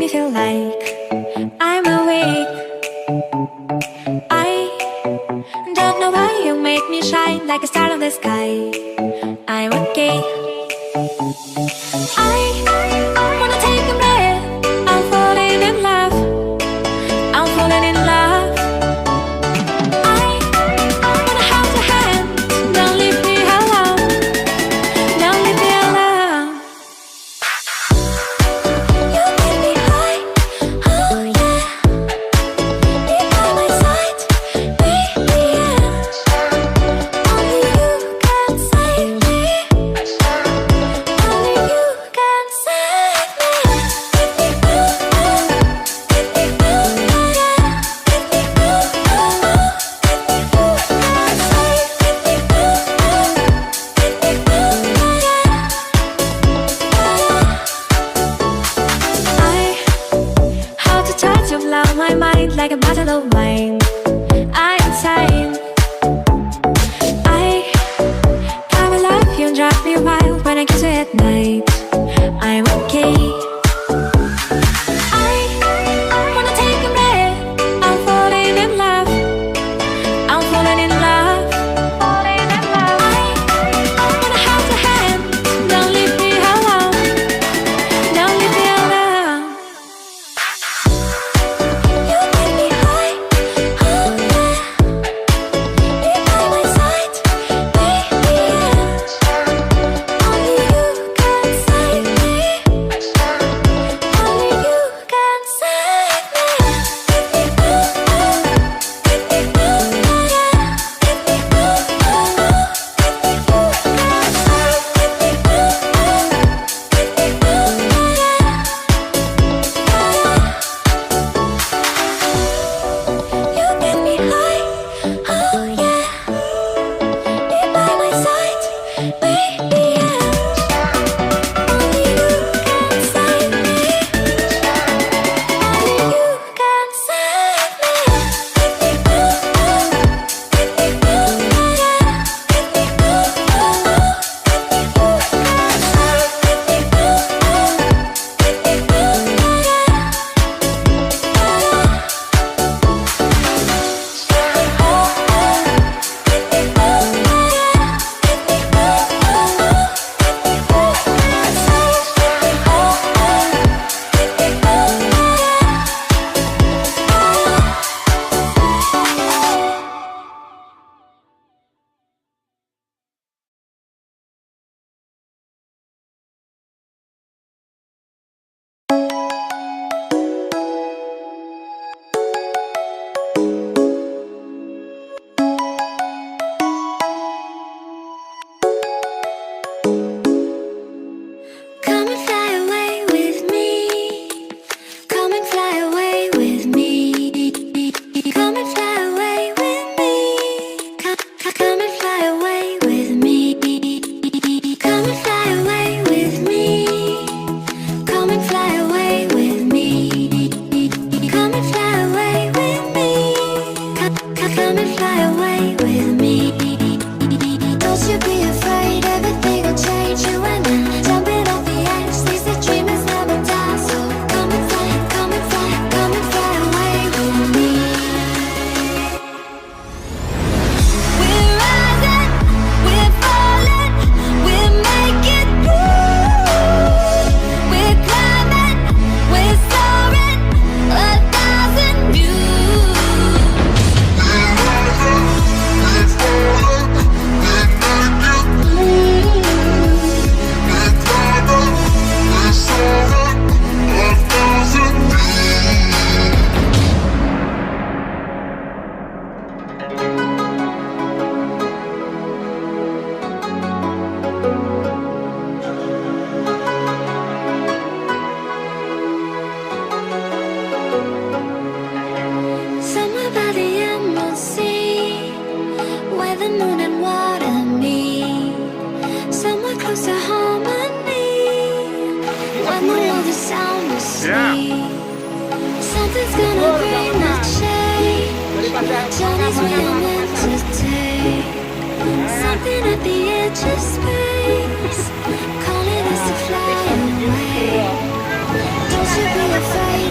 me feel like I'm awake. I don't know why you make me shine like a star on the sky. I'm okay. I wanna take a breath. I'm falling in love. I'm falling in love. I wanna hold your hand. Don't leave me alone. Don't leave me alone. You make me high, oh yeah. Be by my side, baby, yeah. Only you can save me. Only you can save me. How to touch of love, my mind like a bottle of wine. I'm insane. I will love you and drive me wild when I kiss you at night. I'm okay. I wanna take a breath. I'm falling in love. I'm falling in love. Falling in love. I wanna hold your hand. Don't leave me alone. Don't leave me alone. You make me high, oh yeah. Be by my side, baby, yeah. Only you can save me. Only you can save me. You make me high, oh yeah. Be by my side, baby, yeah. Only you can save me. Only you can save me. Come and fly away with me. Come and fly away with me. Come and fly away with me. Come and fly away with me. Come and fly away with me. Come and fly away with me. Come and fly away with me. Come and fly away with me. Don't you be afraid, everything will change. You and I jumping off the edge. They say dreamers never die, so come and fly, come and fly, come and fly away with me. We're rising, we're falling, we're making through. We're climbing, we're soaring, 1,000 views. Somewhere by the emerald sea, where the moon and water meet. Somewhere close to harmony, when the world is sound asleep. Something's gonna bring the change. Journeys we are meant to take. Something at the edge of space, calling us to fly away. Don't you be afraid.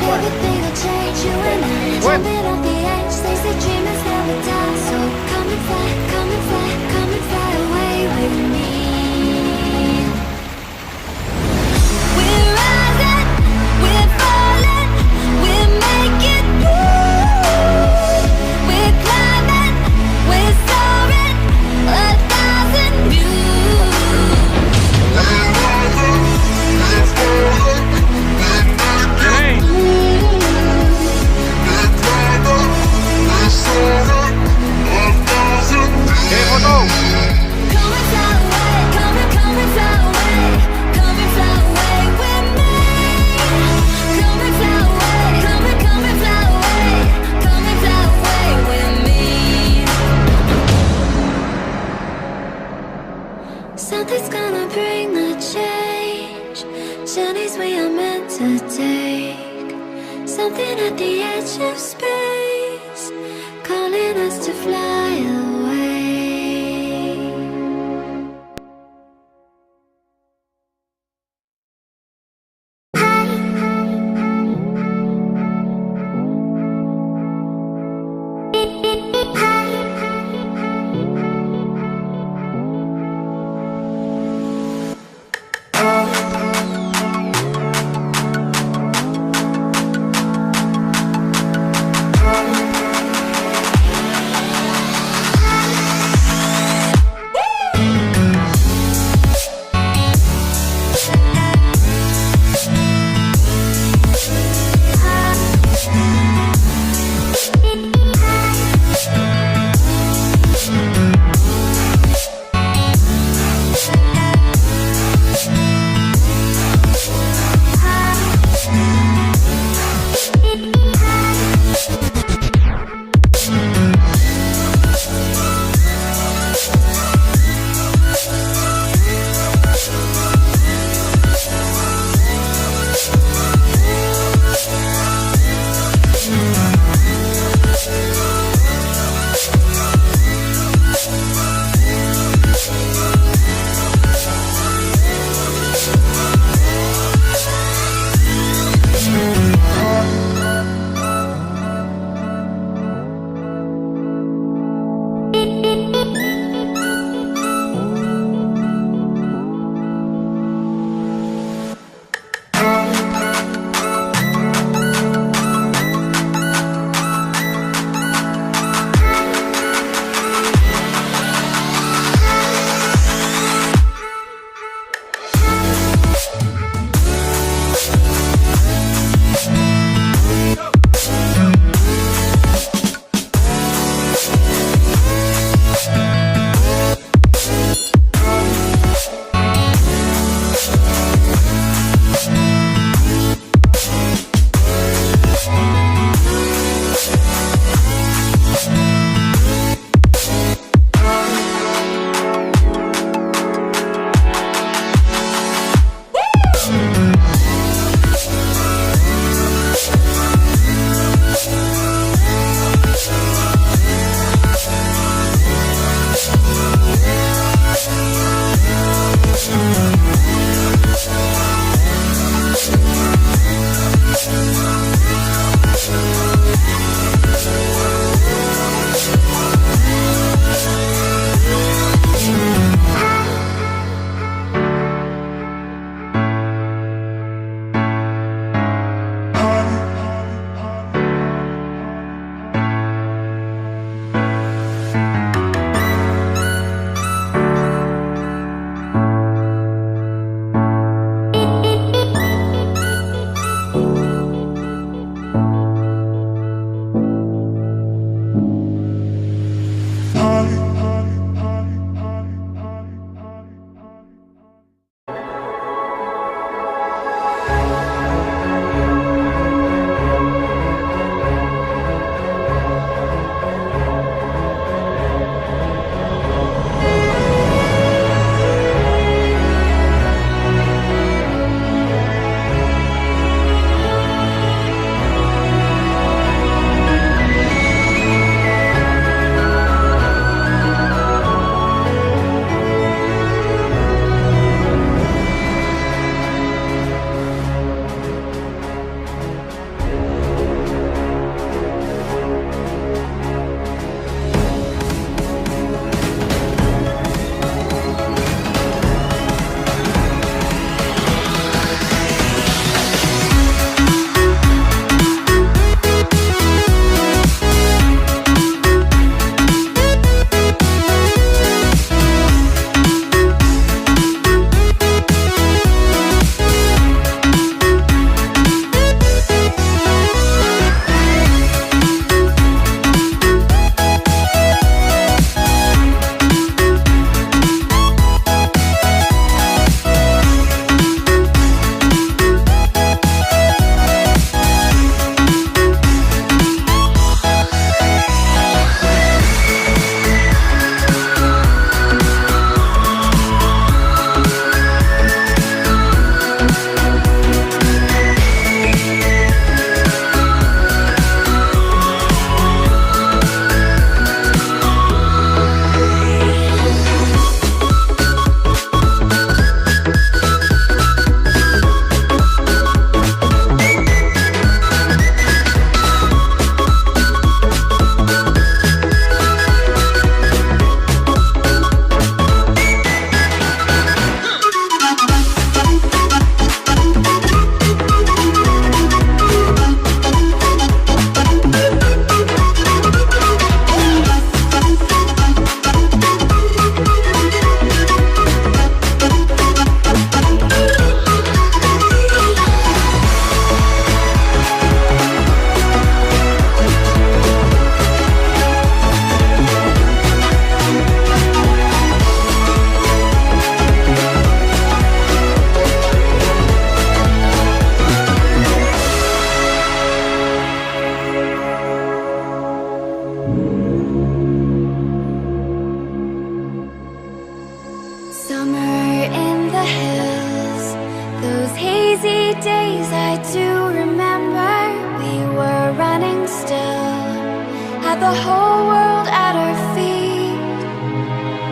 had the whole world at our feet,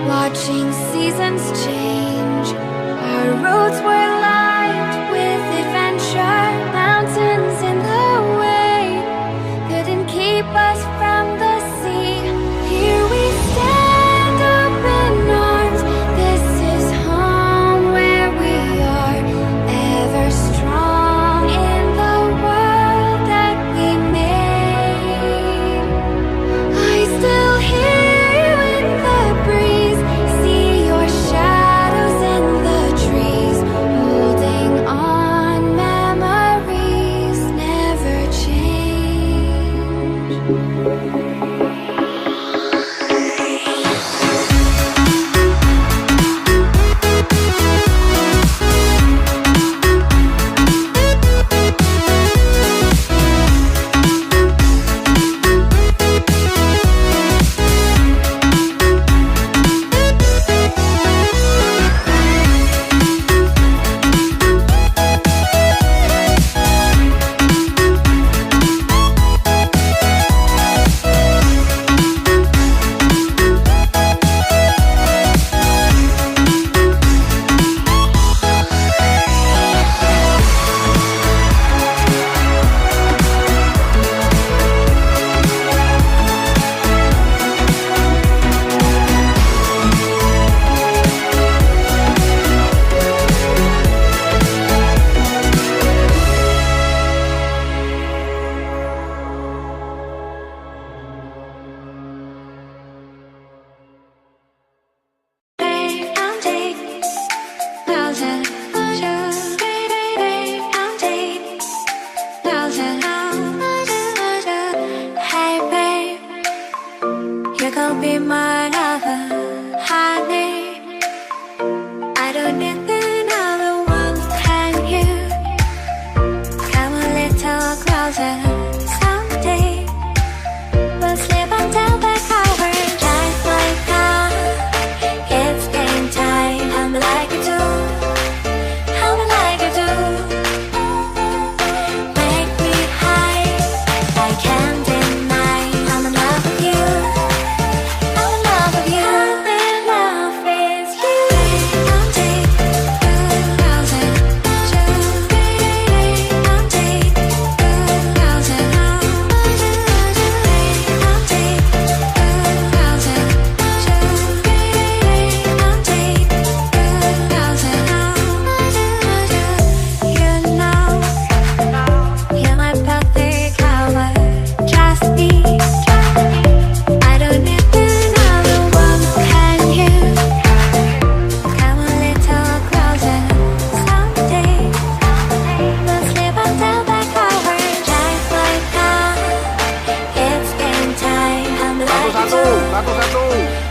watching seasons change. Our roads were lined with adventure, mountains in the way couldn't keep us from the sea. Here we stand, open arms. This is home where we are, ever strong in the world that we made. I still hear you in the breeze, see your shadows in the trees, holding on, memories never change. Hey babe, you gon' be my lover, honey. I don't need another one, can you? Come a little closer someday. We'll sleep until the hour, just like that. It's game time, I'm like you do, I'm like you do. Make me high, I can't deny. I'm in love with you, I'm in love with you, I'm in love with you. I'm deep, thousand, I'm deep, thousand, I'm deep, thousand, I'm deep, thousand. You know, you're my perfect hour, just me. I don't need another one, can you? Come a little closer someday. We'll sleep until the hour, just like that. It's game time, I'm like you do, Satu.